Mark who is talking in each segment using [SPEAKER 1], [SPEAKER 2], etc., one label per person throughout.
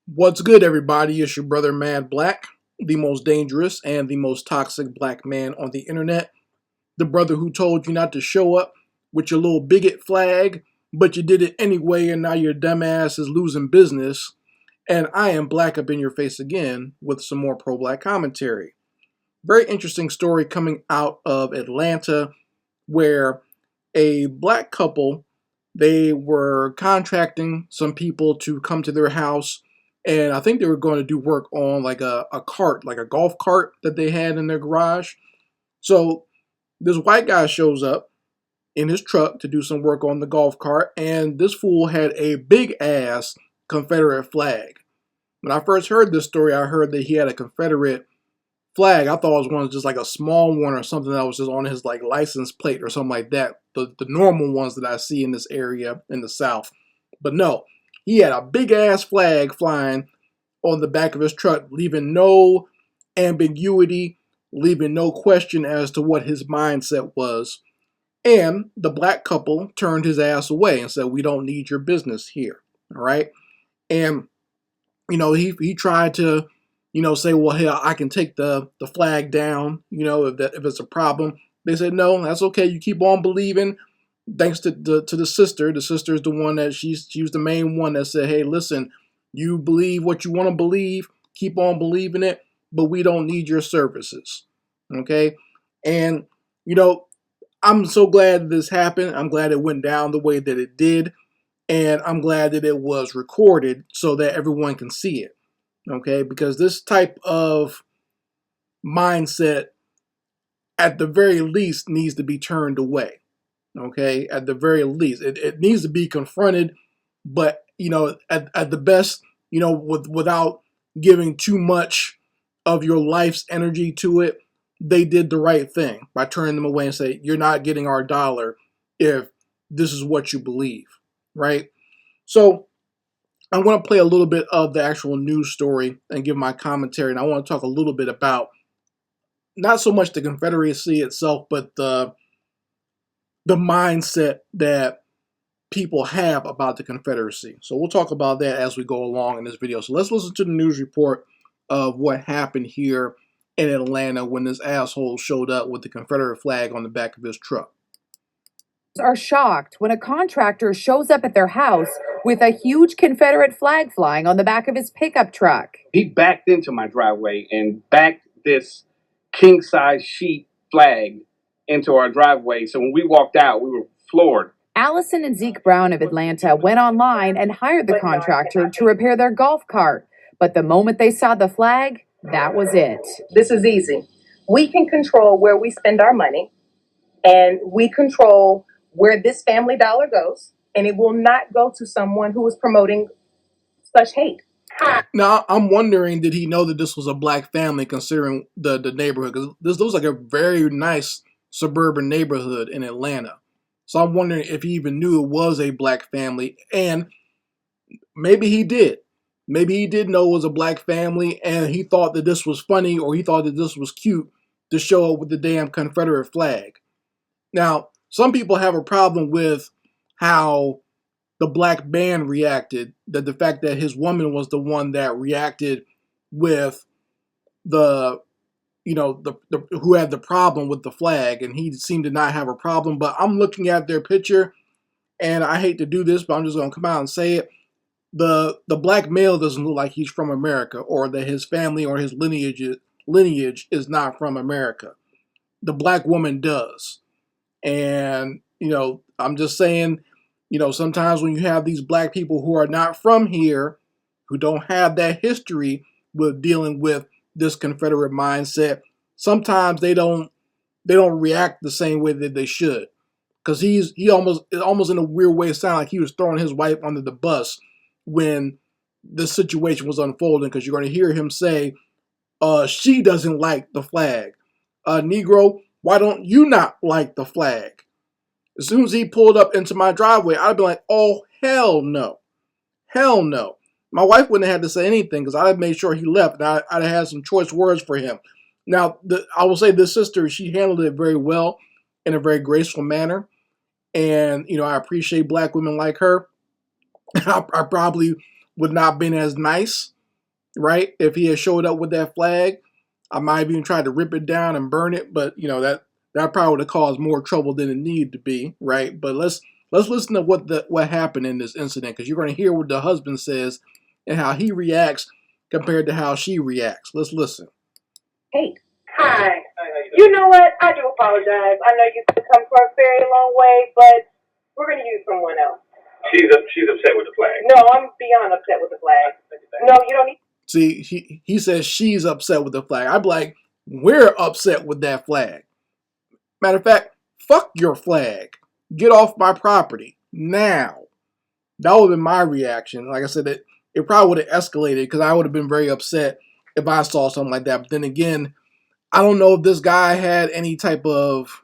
[SPEAKER 1] What's good, everybody? It's your brother Mad Black, the most dangerous and the most toxic black man on the internet. The brother who told you not to show up with your little bigot flag, but you did it anyway, and now your dumbass is losing business. And I am black up in your face again with some more pro black commentary. Very interesting story coming out of Atlanta where a black couple, they were contracting some people to come to their house, and I think they were going to do work on like a cart, like a golf cart that they had in their garage. So this white guy shows up in his truck to do some work on the golf cart, and this fool had a big ass Confederate flag. When I first heard this story, I heard that he had a Confederate flag. I thought it was one of just like a small one or something that was just on his like license plate or something like that. The normal ones that I see in this area in the South. But no, he had a big ass flag flying on the back of his truck, leaving no ambiguity, leaving no question as to what his mindset was. And the black couple turned his ass away and said, "We don't need your business here." All right. And he tried to say, well, hey, I can take the flag down, if it's a problem. They said, no, that's okay. You keep on believing. Thanks to the sister. The sister is the one that she was the main one that said, hey, listen, you believe what you want to believe. Keep on believing it, but we don't need your services. Okay? And, I'm so glad this happened. I'm glad it went down the way that it did. And I'm glad that it was recorded so that everyone can see it. Okay, because this type of mindset, at the very least, needs to be turned away. Okay, at the very least, it needs to be confronted, but at the best, without giving too much of your life's energy to it. They did the right thing by turning them away and say, you're not getting our dollar if this is what you believe, right? So I want to play a little bit of the actual news story and give my commentary, and I want to talk a little bit about not so much the Confederacy itself, but the mindset that people have about the Confederacy. So we'll talk about that as we go along in this video. So let's listen to the news report of what happened here in Atlanta when this asshole showed up with the Confederate flag on the back of his truck.
[SPEAKER 2] Are shocked when a contractor shows up at their house with a huge Confederate flag flying on the back of his pickup truck.
[SPEAKER 3] He backed into my driveway and backed this king size sheet flag into our driveway. So when we walked out, we were floored.
[SPEAKER 2] Allison and Zeke Brown of Atlanta went online and hired the contractor to repair their golf cart. But the moment they saw the flag, that was it.
[SPEAKER 4] This is easy. We can control where we spend our money, and we control where this family dollar goes, and it will not go to someone who is promoting such hate.
[SPEAKER 1] Now, I'm wondering, did he know that this was a black family considering the neighborhood? Because this looks like a very nice suburban neighborhood in Atlanta. So I'm wondering if he even knew it was a black family, and maybe he did. Maybe he did know it was a black family, and he thought that this was funny, or he thought that this was cute to show up with the damn Confederate flag. Now, some people have a problem with how the black man reacted, that the fact that his woman was the one that reacted with the who had the problem with the flag, and he seemed to not have a problem. But I'm looking at their picture, and I hate to do this, but I'm just going to come out and say it. The black male doesn't look like he's from America, or that his family or his lineage is not from America. The black woman does. And, I'm just saying, sometimes when you have these black people who are not from here, who don't have that history with dealing with this Confederate mindset, sometimes they don't react the same way that they should. Because he almost in a weird way sounded like he was throwing his wife under the bus when this situation was unfolding, because you're going to hear him say, she doesn't like the flag. Negro, why don't you not like the flag? As soon as he pulled up into my driveway, I'd be like, oh, hell no. Hell no. My wife wouldn't have had to say anything because I'd have made sure he left, and I'd have had some choice words for him. Now, I will say this sister, she handled it very well in a very graceful manner. And, I appreciate black women like her. I probably would not have been as nice right? If he had showed up with that flag, I might have even tried to rip it down and burn it, but that probably would have caused more trouble than it needed to be, right? But let's listen to what happened in this incident, because you're going to hear what the husband says and how he reacts compared to how she reacts. Let's listen.
[SPEAKER 4] Hate. Hi. You know what? I do apologize. I know you've come from a very long way, but we're going to use someone else.
[SPEAKER 3] She's upset with the flag.
[SPEAKER 4] No, I'm beyond upset with the flag. No, you don't need.
[SPEAKER 1] See, he says she's upset with the flag. I'd be like, we're upset with that flag. Matter of fact, fuck your flag. Get off my property now. That would have been my reaction. Like I said, it probably would have escalated because I would have been very upset if I saw something like that. But then again, I don't know if this guy had any type of,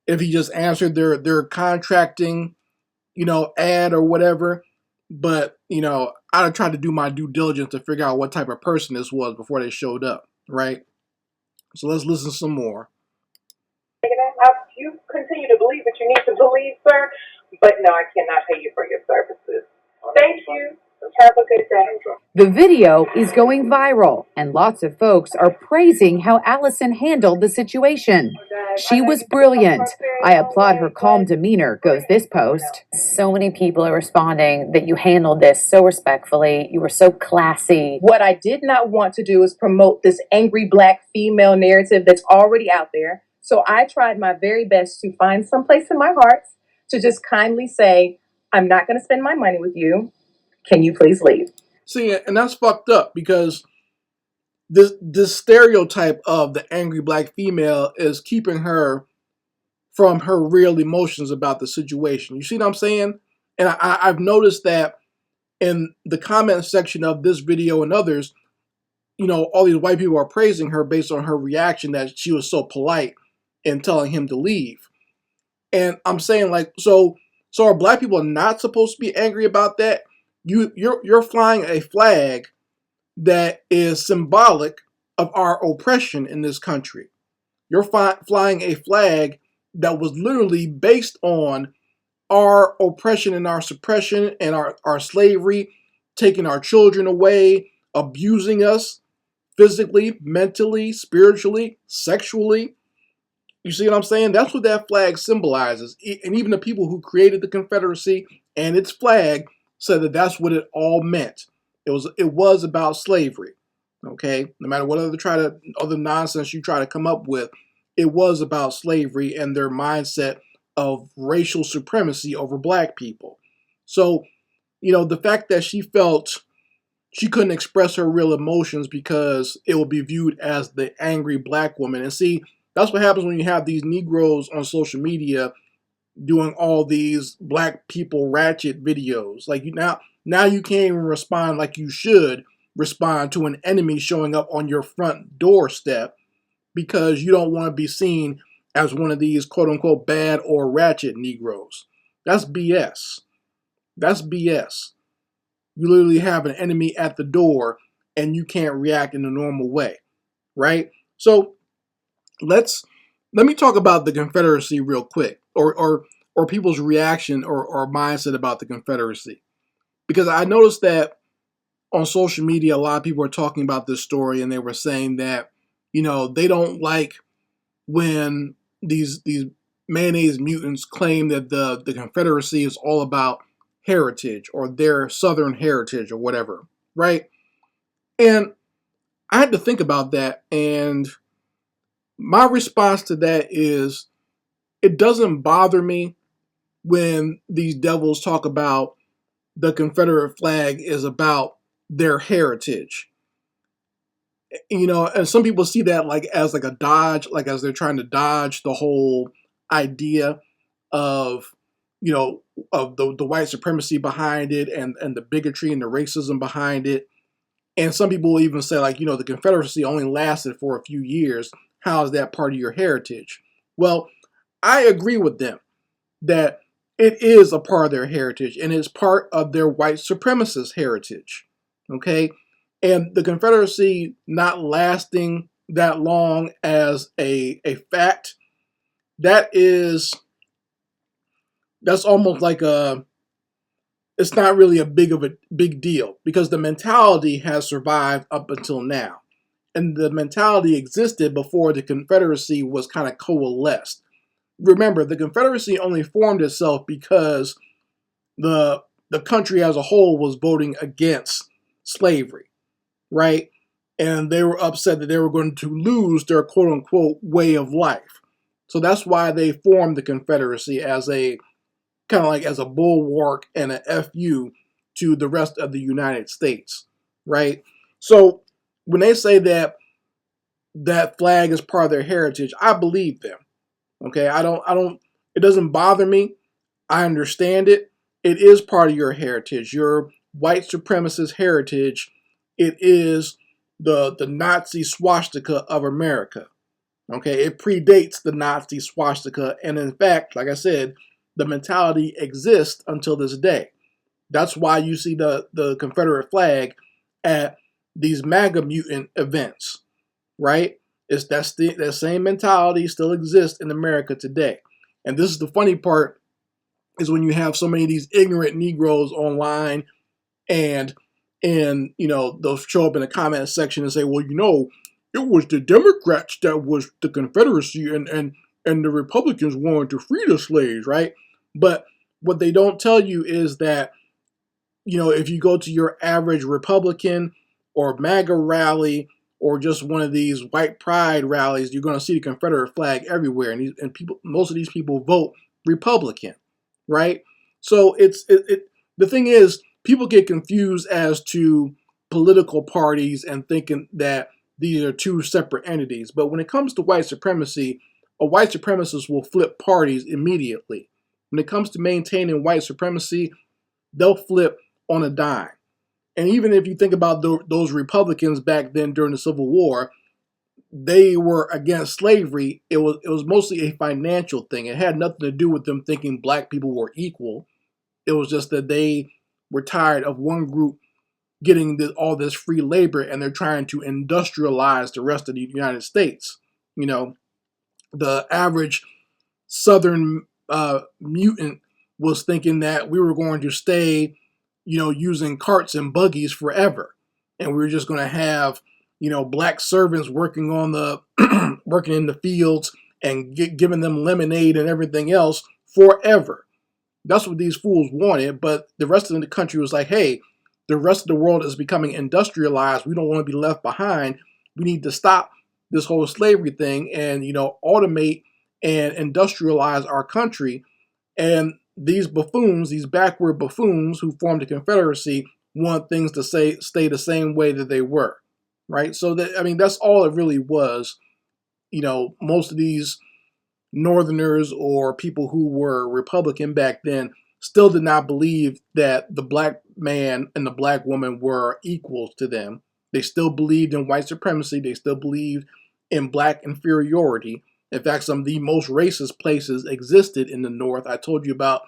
[SPEAKER 1] if he just answered their contracting, ad or whatever. But, I'd have tried to do my due diligence to figure out what type of person this was before they showed up, right? So let's listen some more.
[SPEAKER 4] You continue to believe what you need to believe, sir, but no, I cannot pay you for your services. Thank you. Have a good day.
[SPEAKER 2] The video is going viral, and lots of folks are praising how Allison handled the situation. She was brilliant. I applaud her calm demeanor, goes this post. So many people are responding that you handled this so respectfully. You were so classy.
[SPEAKER 4] What I did not want to do is promote this angry black female narrative that's already out there. So I tried my very best to find some place in my heart to just kindly say, I'm not going to spend my money with you. Can you please leave?
[SPEAKER 1] See, and that's fucked up because this stereotype of the angry black female is keeping her from her real emotions about the situation. You see what I'm saying? And I've noticed that in the comment section of this video and others, all these white people are praising her based on her reaction that she was so polite in telling him to leave. And I'm saying, like, so are black people not supposed to be angry about that? You're flying a flag that is symbolic of our oppression in this country. You're flying a flag that was literally based on our oppression and our suppression and our slavery, taking our children away, abusing us physically, mentally, spiritually, sexually. You see what I'm saying? That's what that flag symbolizes. And even the people who created the Confederacy and its flag said that that's what it all meant. It was about slavery. Okay? No matter what other nonsense you try to come up with, it was about slavery and their mindset of racial supremacy over black people. So, the fact that she felt she couldn't express her real emotions because it would be viewed as the angry black woman. And see, that's what happens when you have these Negroes on social media doing all these black people ratchet videos. Like now you can't even respond like you should respond to an enemy showing up on your front doorstep because you don't want to be seen as one of these quote unquote bad or ratchet Negroes. That's BS. That's BS. You literally have an enemy at the door and you can't react in a normal way, right? So let me talk about the Confederacy real quick, or people's reaction or mindset about the Confederacy, because I noticed that on social media a lot of people are talking about this story and they were saying that they don't like when these mayonnaise mutants claim that the Confederacy is all about heritage or their Southern heritage or whatever, right? And I had to think about that, and my response to that is it doesn't bother me when these devils talk about the Confederate flag is about their heritage. And some people see that like as like a dodge, like as they're trying to dodge the whole idea of of the white supremacy behind it and the bigotry and the racism behind it. And some people will even say, like, the Confederacy only lasted for a few years. How is that part of your heritage? Well, I agree with them that it is a part of their heritage and it's part of their white supremacist heritage. Okay? And the Confederacy not lasting that long as a fact, that's almost like it's not really a big deal because the mentality has survived up until now. And the mentality existed before the Confederacy was kind of coalesced. Remember, the Confederacy only formed itself because the country as a whole was voting against slavery, right? And they were upset that they were going to lose their quote unquote way of life. So that's why they formed the Confederacy as a kind of like as a bulwark and a FU to the rest of the United States, right? So when they say that that flag is part of their heritage, I believe them. Okay, it doesn't bother me. I understand it. It is part of your heritage, your white supremacist heritage. It is the Nazi swastika of America. Okay, it predates the Nazi swastika, and in fact, like I said, the mentality exists until this day. That's why you see the Confederate flag at these MAGA mutant events, right? That same mentality still exists in America today. And this is the funny part, is when you have so many of these ignorant Negroes online and they'll show up in the comment section and say, well, it was the Democrats that was the Confederacy and the Republicans wanted to free the slaves, right? But what they don't tell you is that, if you go to your average Republican or MAGA rally or just one of these white pride rallies, you're going to see the Confederate flag everywhere. And most of these people vote Republican, right? So the thing is, people get confused as to political parties and thinking that these are two separate entities. But when it comes to white supremacy, a white supremacist will flip parties immediately. When it comes to maintaining white supremacy, they'll flip on a dime. And even if you think about those Republicans back then during the Civil War, they were against slavery. It was mostly a financial thing. It had nothing to do with them thinking black people were equal. It was just that they were tired of one group getting all this free labor, and they're trying to industrialize the rest of the United States. The average Southern mutant was thinking that we were going to stay, using carts and buggies forever, and we were just going to have, black servants working on the working in the fields and giving them lemonade and everything else forever. That's what these fools wanted, but the rest of the country was like, hey, the rest of the world is becoming industrialized. We don't want to be left behind. We need to stop this whole slavery thing and, automate and industrialize our country. And these buffoons, these backward buffoons who formed the Confederacy, want things to stay the same way that they were, right? So that's all it really was. Most of these Northerners or people who were Republican back then still did not believe that the black man and the black woman were equals to them. They still believed in white supremacy. They still believed in black inferiority. In fact, some of the most racist places existed in the North. I told you about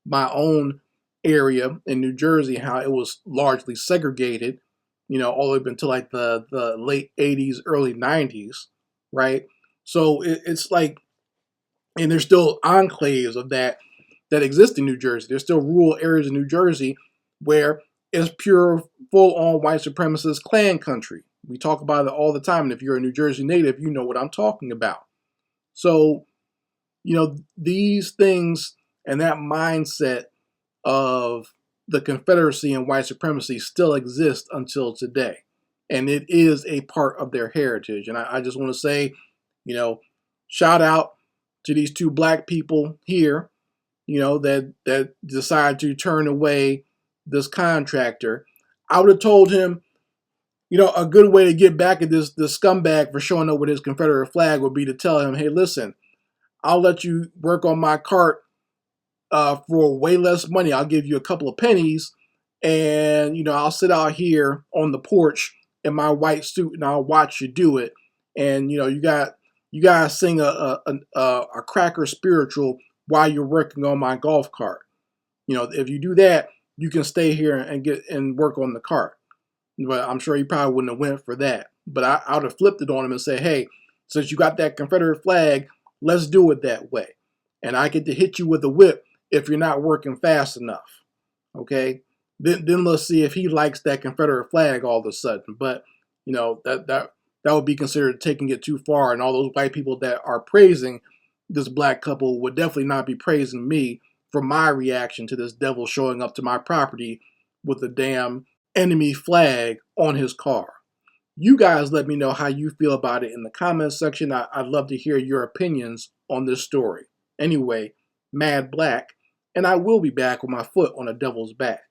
[SPEAKER 1] my own area in New Jersey, how it was largely segregated, all the way up until like the late 80s, early 90s, right? So it's like, and there's still enclaves of that exist in New Jersey. There's still rural areas in New Jersey where it's pure, full-on white supremacist Klan country. We talk about it all the time, and if you're a New Jersey native, you know what I'm talking about. So, these things and that mindset of the Confederacy and white supremacy still exist until today. And it is a part of their heritage. And I just want to say, shout out to these two black people here, that decide to turn away this contractor. I would have told him, a good way to get back at this scumbag for showing up with his Confederate flag would be to tell him, hey, listen, I'll let you work on my cart for way less money. I'll give you a couple of pennies, and I'll sit out here on the porch in my white suit and I'll watch you do it. And you gotta sing a cracker spiritual while you're working on my golf cart. If you do that, you can stay here and work on the cart. But I'm sure he probably wouldn't have went for that. But I would have flipped it on him and said, hey, since you got that Confederate flag, let's do it that way. And I get to hit you with a whip if you're not working fast enough. Okay, then let's see if he likes that Confederate flag all of a sudden. But that would be considered taking it too far, and all those white people that are praising this black couple would definitely not be praising me for my reaction to this devil showing up to my property with a damn enemy flag on his car. You guys let me know how you feel about it in the comments section. I'd love to hear your opinions on this story. Anyway, Mad Black, and I will be back with my foot on a devil's back.